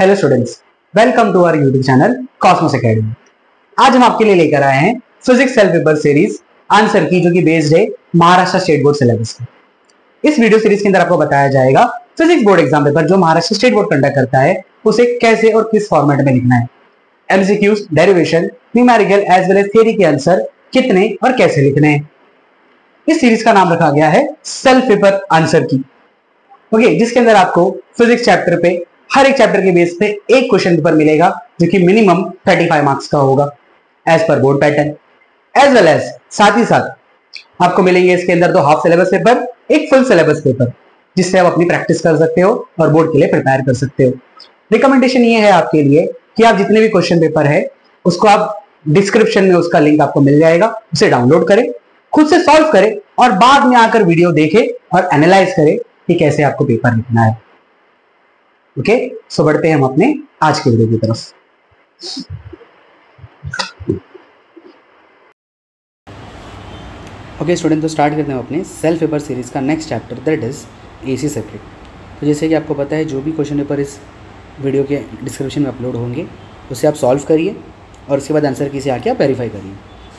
Hello students, welcome to our YouTube channel Cosmos academy. आज हम आपके लिए लेकर आए हैं physics self paper series answer key, जो कि बेस्ड है महाराष्ट्र स्टेट बोर्ड सिलेबस पर। इस वीडियो सीरीज के अंदर आपको बताया जाएगा फिजिक्स बोर्ड एग्जाम पेपर जो महाराष्ट्र स्टेट बोर्ड कंडक्ट करता है उसे कैसे और किस फॉर्मेट में लिखना है। MCQs, derivation, numerical as well as theory के आंसर कितने और कैसे लिखने हैं। इस सीरीज का नाम रखा गया है सेल्फ पेपर आंसर की, ओके, जिसके अंदर आपको फिजिक्स चैप्टर पे हर एक चैप्टर के बेस पे एक क्वेश्चन पेपर मिलेगा जो कि मिनिमम 35 मार्क्स का होगा as per board pattern. As well as साथ ही साथ आपको मिलेंगे इसके अंदर 2 हाफ सिलेबस पेपर, एक फुल सिलेबस पेपर, जिससे आप अपनी प्रैक्टिस कर सकते हो और बोर्ड के लिए प्रिपेयर कर सकते हो। रिकमेंडेशन ये है आपके लिए कि आप जितने भी क्वेश्चन पेपर है उसको आप डिस्क्रिप्शन में उसका लिंक आपको मिल जाएगा, उसे डाउनलोड करें, खुद से सॉल्व करें और बाद में आकर वीडियो देखें और एनालाइज करें कि कैसे आपको पेपर लिखना है। ओके, सो बढ़ते हैं हम अपने आज के वीडियो की तरफ। ओके स्टूडेंट, तो स्टार्ट करते हैं अपने सेल्फ पेपर सीरीज़ का next chapter, that is AC circuit. तो जैसे कि आपको पता है जो भी क्वेश्चन पेपर इस वीडियो के डिस्क्रिप्शन में अपलोड होंगे उसे आप सॉल्व करिए और उसके बाद आंसर की से आके आप वेरीफाई करिए।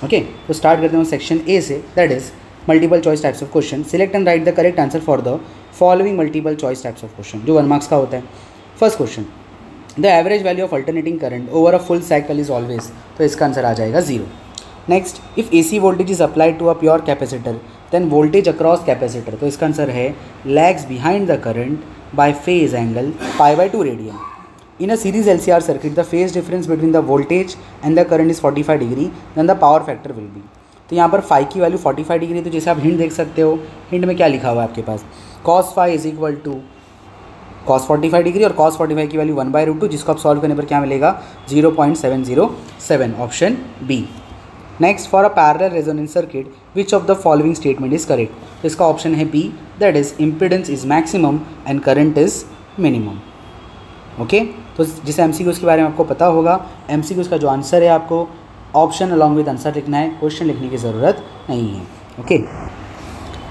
ओके, तो स्टार्ट करते हैं सेक्शन ए से, that is multiple choice types of question. Select and write the correct answer for the following multiple choice types of question, जो 1 मार्क्स का होता है। First question, the average value of alternating current over a full cycle is always, तो इसका answer आ जाएगा 0। Next, if AC voltage is applied to a pure capacitor then voltage across capacitor, तो इसका आंसर है lags behind the current by phase angle π/2 radian. In a series LCR circuit the phase difference between the voltage and the current is 45 degree, then the power factor will be. तो यहाँ पर phi की value 45 degree, तो जैसे आप hint देख सकते हो, हिंट में क्या लिखा हुआ है आपके पास, cos phi is equal to cos 45 degree और cos 45 की वैल्यू 1/√2, जिसको आप सॉल्व करने पर क्या मिलेगा 0.707, option B. Next, for a parallel resonance circuit which of the following statement is correct, तो इसका ऑप्शन है B, that is impedance is maximum and current is minimum. Okay, तो जिस MCQs के बारे में आपको पता होगा, MCQs का जो आंसर है आपको ऑप्शन अलॉन्ग विद आंसर लिखना है, क्वेश्चन लिखने की ज़रूरत नहीं है। Okay,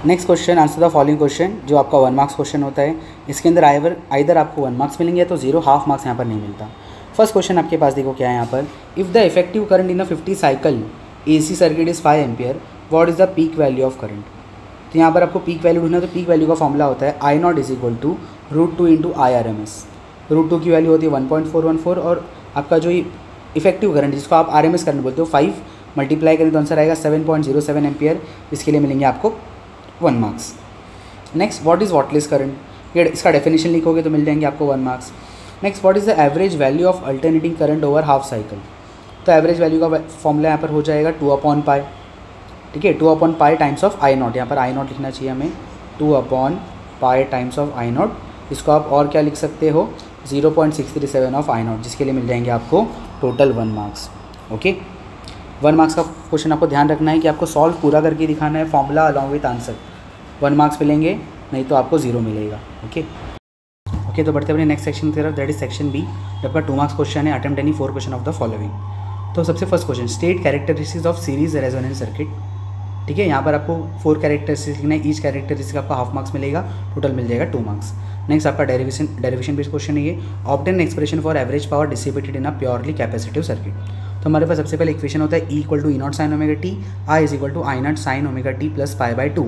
next question, answer the following question, जो आपका 1 मार्क्स क्वेश्चन होता है। इसके अंदर आइदर आपको 1 मार्क्स मिलेंगे तो 0, हाफ मार्क्स यहाँ पर नहीं मिलता। फर्स्ट क्वेश्चन आपके पास देखो क्या है यहाँ पर, if the effective current in a 50 cycle AC circuit is 5 ampere, what is the peak value of current. तो यहाँ पर आपको पीक वैल्यू ढूंढना है, तो पीक वैल्यू का फॉर्मूला होता है I0 is equal to √2 into IRMS। √2 की वैल्यू होती है 1.414 और आपका जो इफेक्टिव करंट जिसको आप RMS करंट बोलते हो 5 मल्टीप्लाई करें तो आंसर आएगा 7.07 एम्पियर, इसके लिए मिलेंगे आपको 1 marks. Next, what is wattless current, ये इसका डेफिनेशन लिखोगे तो मिल जाएंगे आपको 1 marks. Next, what is the average value of alternating current over half cycle, तो एवरेज वैल्यू का फॉर्मूला यहाँ पर हो जाएगा 2/π, ठीक है, 2/π टाइम्स ऑफ I0, यहाँ पर I0 लिखना चाहिए हमें, 2/π टाइम्स ऑफ I0, इसको आप और क्या लिख सकते हो 0.637 ऑफ I0, जिसके लिए मिल जाएंगे आपको टोटल 1 मार्क्स। ओके, 1 मार्क्स का क्वेश्चन आपको ध्यान रखना है कि आपको सॉल्व पूरा करके दिखाना है, formula along with answer, 1 marks मिलेंगे, नहीं तो आपको 0 मिलेगा। ओके, तो बढ़ते अपने नेक्स्ट सेक्शन की तरफ, दैट इज सेक्शन बी, जब का 2 मार्क्स क्वेश्चन है, attempt any 4 question of the following. तो सबसे first question, state characteristics of series resonance circuit, ठीक है, यहाँ पर आपको 4 कैरेक्टरिस्टिक्स लिखना है, ईच कैरेक्टरिस्टिक आपका हाफ मार्क्स मिलेगा, टोटल मिल जाएगा 2 मार्क्स। नेक्स्ट आपका डेरिवेशन बेस्ड क्वेश्चन है ये, obtain expression for average power dissipated in a purely capacitive circuit. तो हमारे पास सबसे पहले इक्वेशन होता है E = E0 sin ωt, I = I0 sin ωt plus π/2।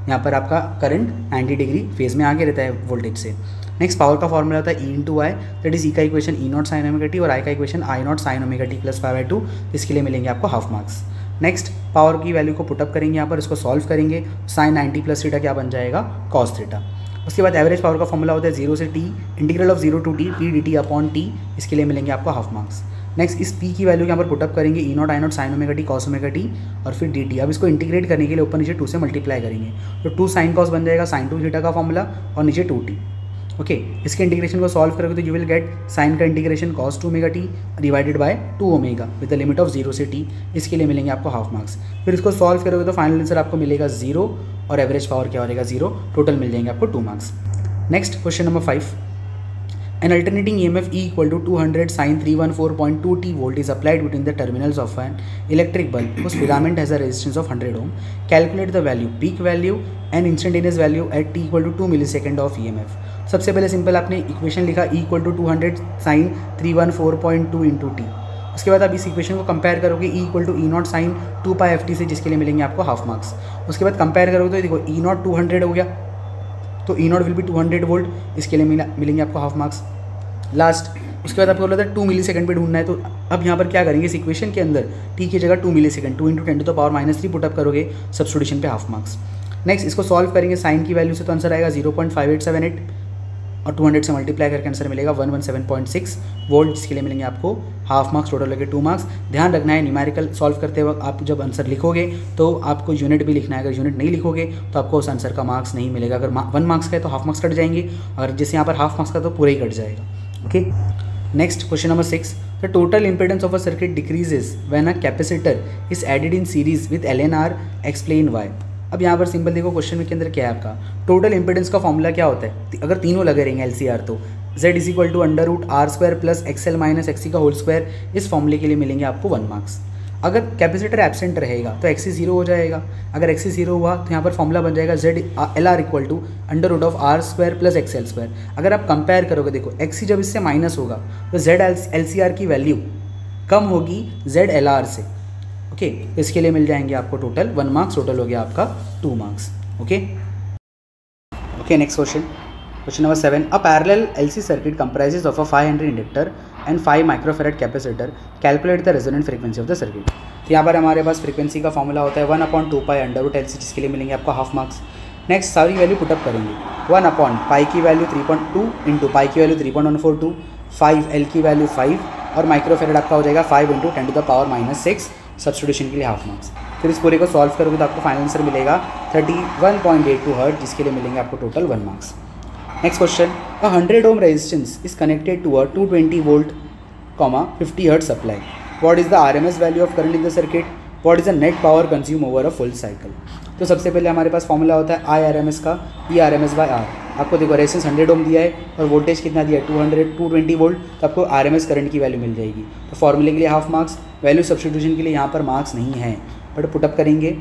यहाँ पर आपका करंट 90 डिग्री फेज में आगे रहता है वोल्टेज से। नेक्स्ट, पावर का फॉर्मूला होता है E × I, that is E का इक्वेशन E0 sin ωt और I का equation I0 sin ωt plus π/2, इसके लिए मिलेंगे आपको हाफ मार्क्स। नेक्स्ट, पावर की वैल्यू को पुटअप करेंगे, यहाँ पर इसको सॉल्व करेंगे, sin 90 प्लस थीटा क्या बन जाएगा cos थीटा। उसके बाद एवरेज पावर का फॉर्मूला होता है 0 से t, integral of 0 to t p dt upon t, इसके लिए मिलेंगे आपको हाफ मार्क्स। नेक्स्ट, इस p की वैल्यू यहाँ पर पुटअप करेंगे, E0 I0 sin ωt cos ωt और फिर dt। अब इसको इंटीग्रेट करने के लिए ऊपर नीचे 2 से मल्टीप्लाई करेंगे, तो 2 sin cos बन जाएगा sin 2 थीटा का फॉर्मूला और नीचे 2t। ओके, इसके इंटीग्रेशन को सॉल्व करोगे तो यू विल गेट साइन का integration cos 2 ωt divided by 2 omega with the limit of 0 से t, इसके लिए मिलेंगे आपको हाफ मार्क्स। फिर इसको सॉल्व करोगे तो फाइनल आंसर आपको मिलेगा 0 और एवरेज पावर क्या हो जाएगा 0, टोटल मिल जाएंगे आपको 2 marks. Next question number 5, N alternating EMF E = 200 sin 314.2 t volt is applied between the terminals of an electric bulb whose filament has a resistance of 100 ohm. Calculate the value, peak value and instantaneous value at t = 2 millisecond of EMF. सबसे पहले simple आपने equation लिखा E equal to 200 sine 314.2 into t. उसके बाद आप इस equation को compare करोगे E equal to E0 sine 2 pi FT से, जिसके लिए मिलेंगे आपको हाफ मार्क्स। उसके बाद कंपेयर करोगे तो देखो E0 200 हो गया, तो E0 विल बी 200 वोल्ट, इसके लिए मिलेंगे आपको हाफ मार्क्स। लास्ट उसके बाद आपको बोला था 2 मिली सेकंड पे ढूंढना है, तो अब यहाँ पर क्या करेंगे, इस इक्वेशन के अंदर टी की जगह 2 millisecond 2 into 10 to the power -3 put up करोगे, सब्स्टिट्यूशन पे हाफ मार्क्स। नेक्स्ट इसको सॉल्व करेंगे साइन की वैल्यू से, तो आंसर आएगा 0.5878 और 200 से मल्टीप्लाई करके आंसर मिलेगा 117.6 वोल्ट, जिसके लिए मिलेंगे आपको हाफ मार्क्स, टोटल लगे 2 मार्क्स। ध्यान रखना है न्यूमेरिकल सॉल्व करते वक्त आप जब आंसर लिखोगे तो आपको यूनिट भी लिखना है, अगर यूनिट नहीं लिखोगे तो आपको उस आंसर का मार्क्स नहीं मिलेगा। अगर 1 मार्क्स का है तो हाफ मार्क्स कट जाएंगे, और जैसे यहाँ पर हाफ मार्क्स का तो पूरा ही कट जाएगा। Okay, next question number 6, the total impedance of a circuit decreases when a capacitor is added in series with LNR, explain why. अब यहाँ पर सिंपल देखो क्वेश्चन के अंदर क्या है, आपका टोटल इंपेडेंस का फॉर्मूला क्या होता है, अगर तीनों लगे रहेंगे LCR तो Z is equal to √R² plus XL minus XC का होल स्क्वायर, इस फॉर्मूले के लिए मिलेंगे आपको 1 मार्क्स। अगर कैपेसिटर एब्सेंट रहेगा तो XC 0 हो जाएगा, अगर XC 0 हुआ तो यहाँ पर फॉर्मूला बन जाएगा ZLR equal to √R² plus XL²। अगर आप कंपेयर करोगे देखो XC जब इससे माइनस होगा तो LCR की वैल्यू कम होगी ZLR से। ओके, इसके लिए मिल जाएंगे आपको टोटल 1 मार्क्स, टोटल हो गया आपका 2 marks. Okay, next question number 7, a parallel LC circuit comprises of a 500 inductor and 5 microfarad capacitor, calculate the resonant frequency of the circuit. तो यहाँ पर हमारे पास फ्रीक्वेंसी का फॉर्मूला होता है 1/2 पाई √LC, जिसके लिए मिलेंगे आपको हाफ मार्क्स। नेक्स्ट सारी वैल्यू पुटअप करेंगे, 1/पाई की वैल्यू 3.2 इंटू पाई की वैल्यू 3.142, 5 L की वैल्यू 5 और माइक्रोफेरेड आपका हो जाएगा 5 into 10 to the power -6, substitution के लिए हाफ मार्क्स। फिर इस पूरे को सॉल्व करोगे तो आपको फाइनल आंसर मिलेगा 31.82 हर्ट्ज, जिसके लिए मिलेंगे आपको total 1 marks. Next question, a 100 ohm resistance is connected to a 220 volt, 50 hertz supply. What is the RMS value of current in the circuit? What is the net power consume over a full cycle? तो सबसे पहले हमारे पास formula होता है IRMS का, ERMS/R। आपको देखो resistance 100 ओम दिया है और वोल्टेज कितना दिया है 220 वोल्ट, तो आपको RMS करंट की वैल्यू मिल जाएगी। तो फॉर्मूले के लिए हाफ मार्क्स, वैल्यू सब्स्टिट्यूशन के लिए यहाँ पर मार्क्स नहीं है, बट पुटअप करेंगे।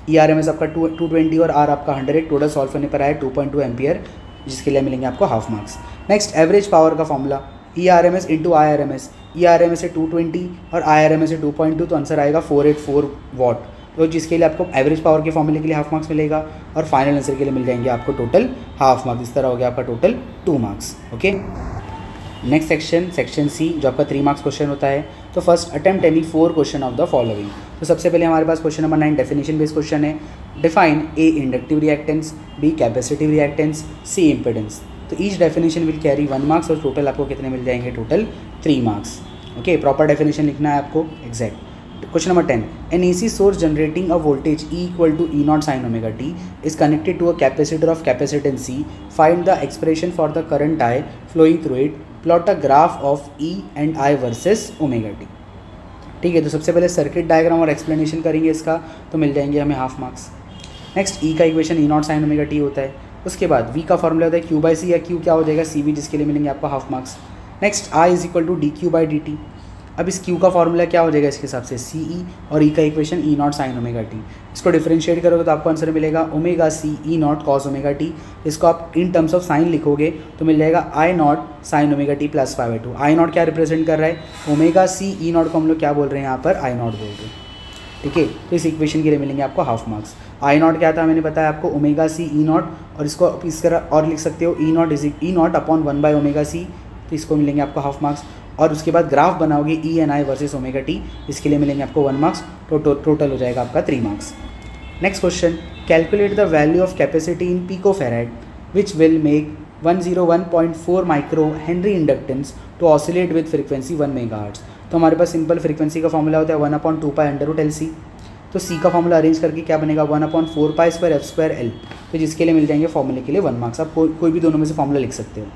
ERMS आपका 220 और R आपका 100, टोटल सॉल्व करने पर आया 2.2 एम्पियर, जिसके लिए मिलेंगे आपको half marks. Next average power का formula ERMS into IRMS, ERMS से 220 और IRMS से 2.2, तो आंसर आएगा 484 वॉट, तो जिसके लिए आपको एवरेज पावर के फॉर्मूले के लिए हाफ मार्क्स मिलेगा, और फाइनल आंसर के लिए मिल जाएंगे आपको टोटल हाफ मार्क्स। इस तरह हो गया आपका total 2 marks. Okay, next section C, जो आपका 3 मार्क्स क्वेश्चन होता है। तो first attempt any 4 question of the following. तो सबसे पहले हमारे पास question number 9 definition based question है। Define A inductive reactance, B capacitive reactance, C impedance. तो each definition will carry 1 marks, और टोटल आपको कितने मिल जाएंगे, total 3 marks. Okay, proper definition लिखना है आपको exact. Question number 10, an AC source generating a voltage E equal to E0 sine omega t is connected to a capacitor of capacitance C, find the expression for the current I flowing through it, plot a graph of E and I versus omega t। ठीक है, तो सबसे पहले circuit diagram और explanation करेंगे इसका, तो मिल जाएंगे हमें हाफ मार्क्स। नेक्स्ट E का equation E0 sine omega t होता है। उसके बाद V का फॉर्मूला होता है Q/C, या Q क्या हो जाएगा CV, जिसके लिए मिलेंगे आपको half marks. Next I is equal to dQ/dt। अब इस Q का फॉर्मूला क्या हो जाएगा इसके हिसाब से CE, और E का equation E0 sine omega t। इसको डिफरेंशिएट करोगे तो आपको आंसर मिलेगा omega C E0 cos omega t। इसको आप इन टर्म्स ऑफ साइन लिखोगे तो मिल जाएगा I0 sine omega t plus 5/2। I0 क्या रिप्रेजेंट कर रहा है, ओमेगा C E0 को हम लोग क्या बोल रहे हैं यहाँ पर, I0 बोल रहे हैं। ठीक है, तो इस इक्वेशन के लिए मिलेंगे आपको हाफ मार्क्स। I0 क्या था मैंने बताया आपको, ओमेगा C E0, और इसको आप इस तरह और लिख सकते हो E0 अपॉन 1/ओमेगा C, तो इसको मिलेंगे आपको हाफ मार्क्स। और उसके बाद ग्राफ बनाओगे E and I versus omega t, इसके लिए मिलेंगे आपको 1 मार्क्स, तो टोटल हो जाएगा आपका 3 marks. Next question, calculate the value of capacity in picofarad which will make 101.4 micro henry inductance to oscillate with frequency 1 megahertz. तो हमारे पास सिंपल फ्रीक्वेंसी का फॉर्मूला होता है 1/2 पाई √LC। तो C का फॉर्मूला अरेंज करके क्या बनेगा 1/4 पाई स्क्वायर f²L, तो जिसके लिए मिल जाएंगे फॉर्मूले के लिए 1 मार्क्स। आप कोई भी दोनों में से फॉर्मूला लिख सकते हो।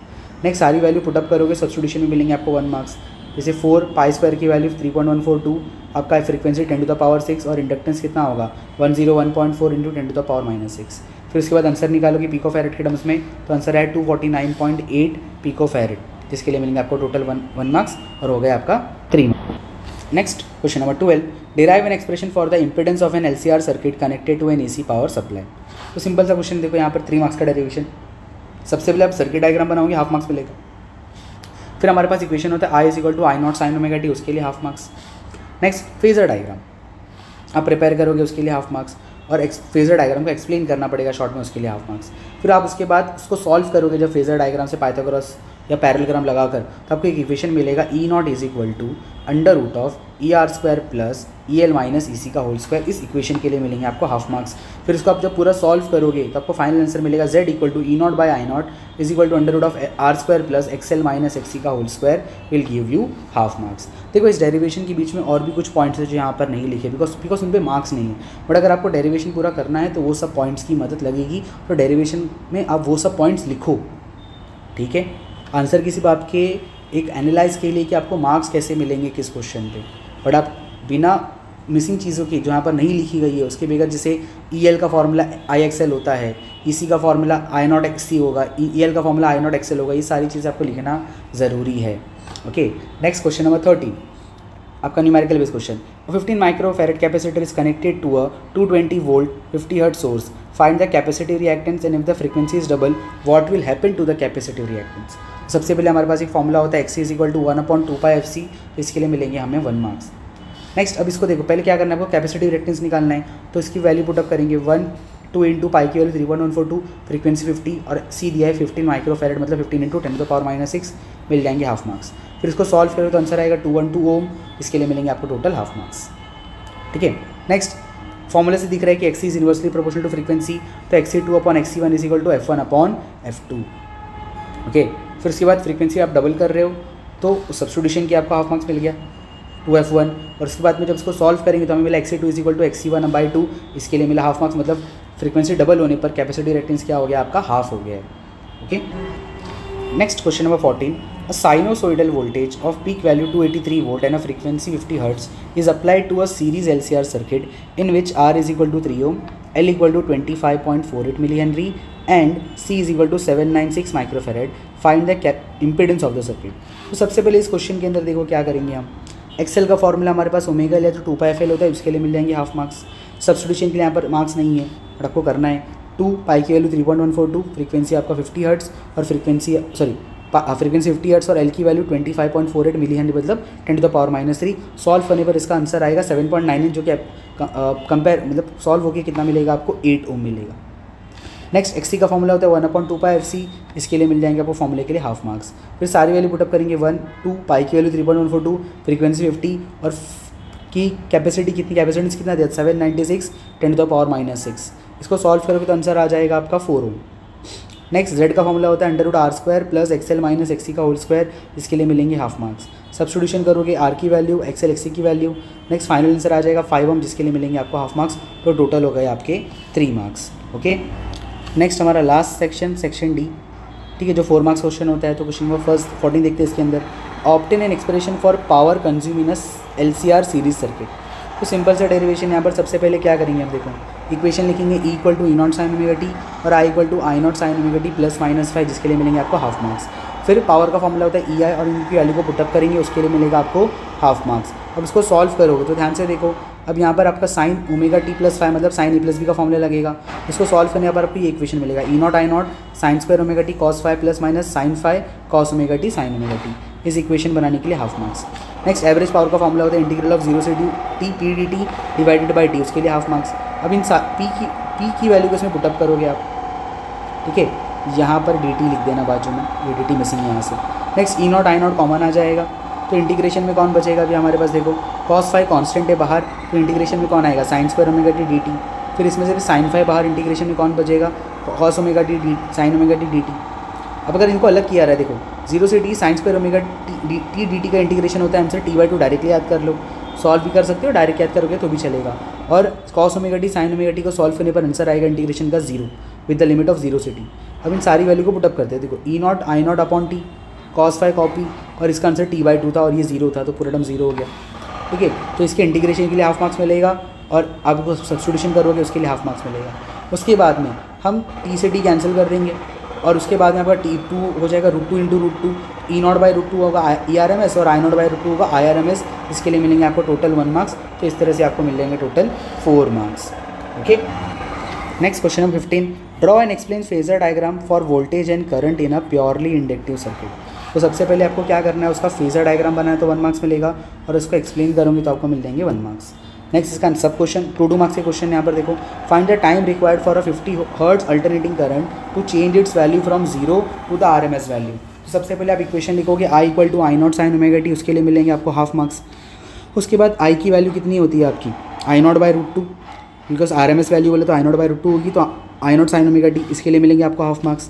नेक्स्ट सारी वैल्यू पुटअप करोगे, सब्स्टिट्यूशन में मिलेंगे आपको 1 मार्क्स। जैसे 4 पाई स्क्वायर की वैल्यू 3.142, आपका फ्रीक्वेंसी 10 टू द पावर 6, और इंडक्टेंस कितना होगा 101.4 इंटू 10 टू द पावर -6। फिर उसके बाद आंसर निकालोगे पिकोफैरेड के टर्म्स में, तो आंसर है 249.8 पिकोफैरेड, जिसके लिए मिलेंगे आपको टोटल 1 मार्क्स, और हो गया आपका 3 marks. Next question number 12, derive an expression for the impedance of an LCR circuit connected to an AC power supply. तो सिंपल सा क्वेश्चन देखो, यहाँ पर 3 मार्क्स का डेरिवेशन। सबसे पहले आप सर्किट डायग्राम बनाओगे, हाफ मार्क्स मिलेगा। फिर हमारे पास इक्वेशन होता है I is equal to I naught sine omega T, उसके लिए half marks. Next phasor diagram आप प्रिपेयर करोगे, उसके लिए हाफ मार्क्स। और फेजर डायग्राम को एक्सप्लेन करना पड़ेगा शॉर्ट में, उसके लिए हाफ मार्क्स। फिर आप उसके बाद उसको सॉल्व करोगे जब फेजर डायग्राम से पाइथागोरस या पैरेललोग्राम लगाकर, तो आपको एक इक्वेशन मिलेगा E naught is equal to under root of E R square plus E L minus E C का होल स्क्वायर। इस इक्वेशन के लिए मिलेंगे आपको हाफ मार्क्स। फिर उसको आप जब पूरा सॉल्व करोगे तो आपको फाइनल आंसर मिलेगा Z equal to E naught by I naught is equal to under root of R square plus X L minus X C का whole square will give you half marks. देखो इस derivation के बीच में और भी कुछ points है जो यहाँ पर नहीं लिखे, बिकॉज उन पर मार्क्स नहीं है। बट अगर आपको डेरिवेशन पूरा करना है तो वो सब पॉइंट्स की मदद लगेगी, तो डेरिवेशन में आप वो सब पॉइंट्स लिखो, ठीक है। आंसर की सिर्फ आपके एक एनालाइज के लिए कि आपको मार्क्स कैसे मिलेंगे किस क्वेश्चन पे, बट आप बिना मिसिंग चीज़ों की जो यहाँ पर नहीं लिखी गई है उसके बगैर, जैसे ई एल का फॉर्मूला आई एक्स एल होता है, ई सी का फॉर्मूला आई नॉट एक्स सी होगा, ई एल का formula I not x L होगा, ये सारी चीज़ें आपको लिखना ज़रूरी है। ओके, नेक्स्ट क्वेश्चन नंबर 13 आपका numerical base question. 15 microfarad capacitor is connected to a 220 volt 50 hertz source, find the capacitive reactance and if the frequency is double what will happen to the capacitive reactance. सबसे पहले हमारे पास एक formula होता है XC is equal to 1/2πfc, इसके लिए मिलेंगे हमें 1 मार्क्स। नेक्स्ट अब इसको देखो, पहले क्या करना है आपको, कैपेसिटिव रिएक्टेंस निकालना है, तो इसकी वैल्यू पुटअप करेंगे 1 2 इंटू पाई की वैल्यू 3.142, फ्रीक्वेंसी 50 और सी दिया है 15 माइक्रोफैरेड मतलब 15 इंटू 10⁻⁻⁶, मिल जाएंगे हाफ मार्क्स। फिर इसको सॉल्व करोगे तो आंसर आएगा 212 ओम, इसके लिए मिलेंगे आपको टोटल हाफ मार्क्स, ठीक है। नेक्स्ट फॉर्मूले से दिख रहा है कि XC is inversely proportional to frequency, तो XC2/XC1 is equal to F1/F2, okay. फिर उसके बाद फ्रीक्वेंसी आप डबल कर रहे हो तो सब्स्टिट्यूशन की आपको हाफ मार्क्स मिल गया 2F1, और उसके बाद में जब इसको सॉल्व करेंगे तो हमें मिला XC2 is equal to XC1/2, इसके लिए मिला हाफ मार्क्स, मतलब फ्रीक्वेंसी डबल होने पर कैपेसिटी रिएक्टेंस क्या हो गया आपका, हाफ हो गया है, okay. Next question number 14, a sinusoidal voltage of peak value 283 volt and a frequency 50 hertz is applied to a series LCR circuit in which R is equal to 3 ohm, L equal to 25.48 millihenry and C is equal to 796 microfarad. Find the impedance of the circuit. तो सबसे पहले इस question के अंदर देखो क्या करेंगे हम, एक्सेल का फॉर्मूला हमारे पास ओमेगा या जो 2πfl होता है उसके लिए मिल जाएंगे हाफ मार्क्स। सब्स्टिट्यूशन के लिए यहाँ पर मार्क्स नहीं है बट आपको करना है, 2 पाई की वैल्यू 3.142, फ्रीक्वेंसी आपका 50 हर्ट्स और फ्रीक्वेंसी 50 हर्ट्स और एल की वैल्यू 25.48 मिली हेनरी मतलब 10⁻⁻3। सॉल्व करने पर इसका आंसर आएगा 7.98, जो कि कंपेयर मतलब सॉल्व होकर कितना मिलेगा आपको 8 ओम मिलेगा। नेक्स्ट एक्सी का फॉर्मूला होता है 1/2πfc, इसके लिए मिल जाएंगे आपको फॉर्मूले के लिए हाफ मार्क्स। फिर सारी वैल्यू पुटअप करेंगे 1 2 पाई की वैल्यू 3.142, फ्रीक्वेंसी 50 और की कैपेसिटी कितनी, कैपेसिटेंस कितना दिया 796 10⁻⁻6। इसको सॉल्व करोगे तो आंसर आ जाएगा आपका 4 ओम। नेक्स्ट जेड का फॉर्मूला होता है √R² plus XL minus XC का होल स्क्वायर, इसके लिए मिलेंगे हाफ मार्क्स। सब्स्टिट्यूशन करोगे आर की वैल्यू XL XC की वैल्यू, नेक्स्ट फाइनल आंसर आ जाएगा 5 ओम, जिसके लिए मिलेंगे आपको हाफ मार्क्स। तो टोटल हो गए आपके 3 मार्क्स, ओके। नेक्स्ट हमारा लास्ट सेक्शन डी, ठीक है, जो 4 मार्क्स क्वेश्चन होता है। तो क्वेश्चन नंबर फर्स्ट 14 देखते हैं, इसके अंदर obtain N expression for power consume in LCR series circuit. तो सिंपल से डेरिवेशन यहाँ पर सबसे पहले क्या करेंगे हम, देखो इक्वेशन लिखेंगे E equal to E0 sine omega t और I equal to I0 sine omega t plus -5, जिसके लिए मिलेंगे आपको हाफ मार्क्स। फिर पावर का फॉर्मूला होता है EI और इनकी वैल्यू को पुटअप करेंगे, उसके लिए मिलेगा आपको हाफ मार्क्स। अब इसको सॉल्व करोगे तो ध्यान से देखो, अब यहाँ पर आपका साइन ओमेगा टी प्लस 5 मतलब साइन E प्लस बी का फॉर्मूला लगेगा। इसको सॉल्व करने पर आपको ये इक्वेशन मिलेगा E0 I0 sine square omega t cos 5 plus minus sine 5 cos omega t sine omega t. इस इक्वेशन बनाने के लिए half marks. Next average power का फॉर्मूला होता है इंटीग्रल ऑफ 0 से t p dt divided by t, उसके लिए हाफ मार्क्स। अब इन p की वैल्यू को इसमें पुटअप करोगे आप, ठीक है, यहाँ पर dt लिख देना बाजू में, ये dt मिसिंग है यहाँ से। नेक्स्ट E0 I0 कॉमन आ जाएगा, तो इंटीग्रेशन में कौन बचेगा अभी हमारे पास, देखो cos 5 कांस्टेंट है बाहर, तो इंटीग्रेशन में कौन आएगा sign square omega T dt। फिर इसमें से साइन 5 बाहर, इंटीग्रेशन में कौन बचेगा cos omega t sine omega T dt। अब अगर इनको अलग किया रहा है, देखो 0 से t sign square omega T dt का इंटीग्रेशन होता है आंसर t/2, डायरेक्टली याद कर लो, सॉल्व भी कर सकते हो, डायरेक्ट याद करोगे तो भी चलेगा। और cos omega t sine omega T को सॉल्व करने पर आंसर आएगा इंटीग्रेशन का 0 विद द लिमिट ऑफ 0 से t। अब इन सारी वैल्यू को पुटअप करते हैं, देखो E0 I0 upon t cos 5 copy और इसका आंसर t/2 था और ये 0 था, तो पूरा टर्म 0 हो गया, ठीक है। तो इसके इंटीग्रेशन के लिए हाफ मार्क्स मिलेगा और आपको सब्स्टिट्यूशन करोगे उसके लिए हाफ मार्क्स मिलेगा। उसके बाद में हम t से t कैंसिल कर देंगे और उसके बाद में आपका t2 हो जाएगा √2 इंटू √2, E0/√2 होगा ERMS और I0/√2 होगा IRMS, इसके लिए मिलेंगे आपको टोटल 1 मार्क्स। तो इस तरह से आपको मिल जाएंगे total 4 marks, okay. Next question number 15, draw and explain phasor diagram for voltage and current in a purely inductive circuit. तो सबसे पहले आपको क्या करना है, उसका फेजर डायग्राम बनाए तो 1 मार्क्स मिलेगा, और उसको एक्सप्लेन करूँगी तो आपको मिल जाएंगे 1 मार्क्स। नेक्स्ट इसका सब क्वेश्चन 2 मार्क्स के क्वेश्चन यहाँ पर देखो, find the time required for a 50 hertz alternating current to change its value from 0 to the RMS value. तो सबसे पहले आप इक्वेशन लिखोगे I = I0 sin omega t, उसके लिए मिलेंगे आपको हाफ मार्क्स। उसके बाद I की वैल्यू कितनी होती है आपकी I0/√2, बिकॉज RMS वैल्यू बोले तो I0/√2 होगी, तो I0 sin ओमेगा t, इसके लिए मिलेंगे आपको हाफ मार्क्स।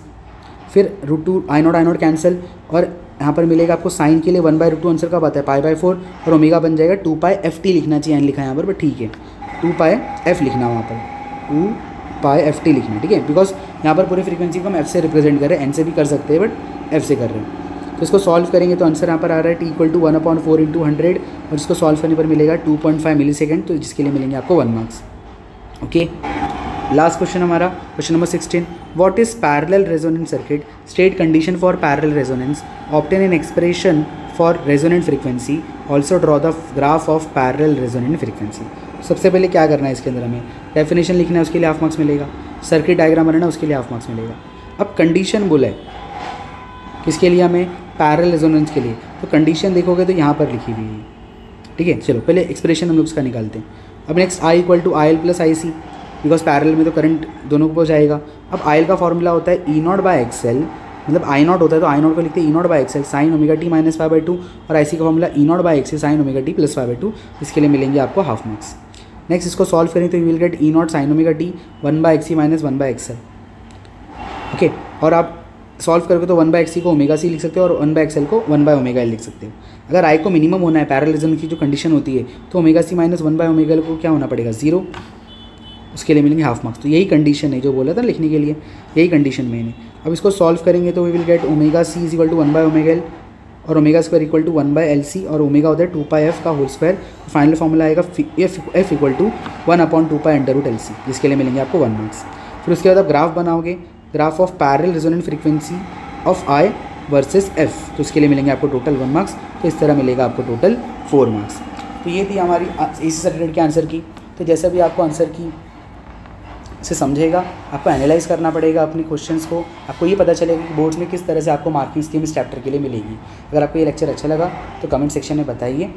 फिर √2 I0 कैंसिल, और यहाँ पर मिलेगा आपको साइन के लिए 1/√2 आंसर कब आता है π/4, और ओमेगा बन जाएगा 2πft लिखना चाहिए, एन लिखा है यहाँ पर, बट ठीक है 2πf लिखना वहाँ पर 2πft लिखना, ठीक है, बिकॉज यहाँ पर पूरी फ्रीक्वेंसी को हम f से रिप्रेजेंट कर रहे हैं, n से भी कर सकते हैं बट f से कर रहे हैं। तो इसको सॉल्व करेंगे तो आंसर यहाँ पर आ रहा है t = 1/4 × 100, और इसको सॉल्व करने पर मिलेगा 2.5 मिलीसेकेंड, तो जिसके लिए मिलेंगे आपको 1 मार्क्स। ओके, लास्ट क्वेश्चन हमारा question number 16, what is parallel resonance circuit, state condition for parallel resonance, obtain N expression for resonant frequency, also draw the graph of parallel resonant frequency. सबसे पहले क्या करना है, इसके अंदर हमें डेफिनेशन लिखना है, उसके लिए हाफ मार्क्स मिलेगा, सर्किट डायग्राम बनाना है, उसके लिए हाफ मार्क्स मिलेगा। अब कंडीशन बोला है किसके लिए, हमें पैरेलल रेजोनेंस के लिए, तो कंडीशन देखोगे तो यहाँ पर लिखी हुई है, ठीक है। चलो पहले एक्सप्रेशन हम लोग उसका निकालते हैं। अब next I = IL + IC, because parallel में तो करंट दोनों को जाएगा। अब IL का फॉर्मूला होता है E0/XL, मतलब I0 होता है तो I0 को लिखते हैं E0/XL sin ओमेगा t - π/2, और IC का formula E0/XC sin omega t + π/2, इसके लिए मिलेंगे आपको हाफ मार्क्स। नेक्स्ट इसको सॉल्व करें तो you will get E0 sin omega t 1/XC - 1/XL, okay, और आप सॉल्व करोगे तो 1/XC को ओमेगा c लिख सकते हो, और 1/XL को 1/ओमेगा l लिख सकते हो। अगर I को मिनिमम होना है, पैरेलल रेजोनेंस की जो कंडीशन होती है, तो ओमेगा c - 1/ओमेगा l को क्या होना पड़ेगा, 0, उसके लिए मिलेंगे हाफ मार्क्स। तो यही कंडीशन है जो बोला था लिखने के लिए, यही कंडीशन मेन है। अब इसको सॉल्व करेंगे तो we will get omega c = 1/ओमेगा l, और ओमेगा स्क्वायर = 1/LC, और ओमेगा होता है 2πf का होल स्क्वायर। फाइनल फॉर्मूला आएगा f = 1/2π√LC, जिसके लिए मिलेंगे आपको 1 मार्क्स। फिर उसके बाद आप ग्राफ बनाओगे, graph of parallel resonant frequency of I versus F, तो उसके लिए मिलेंगे आपको टोटल 1 मार्क्स। तो इस तरह मिलेगा आपको टोटल 4 मार्क्स। तो ये थी हमारी AC सर्किट के आंसर की। तो जैसे भी आपको आंसर की से समझेगा, आपको एनालाइज करना पड़ेगा अपने क्वेश्चंस को, आपको ये पता चलेगा कि बोर्ड्स में किस तरह से आपको मार्किंग स्कीम इस चैप्टर के लिए मिलेगी। अगर आपको ये लेक्चर अच्छा लगा तो कमेंट सेक्शन में बताइए,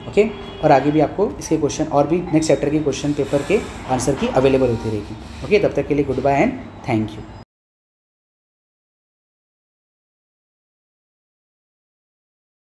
ओके, और आगे भी आपको इसके क्वेश्चन और भी नेक्स्ट चैप्टर के क्वेश्चन पेपर के आंसर की अवेलेबल होती रहेगी। ओके, तब तक के लिए good bye and thank you.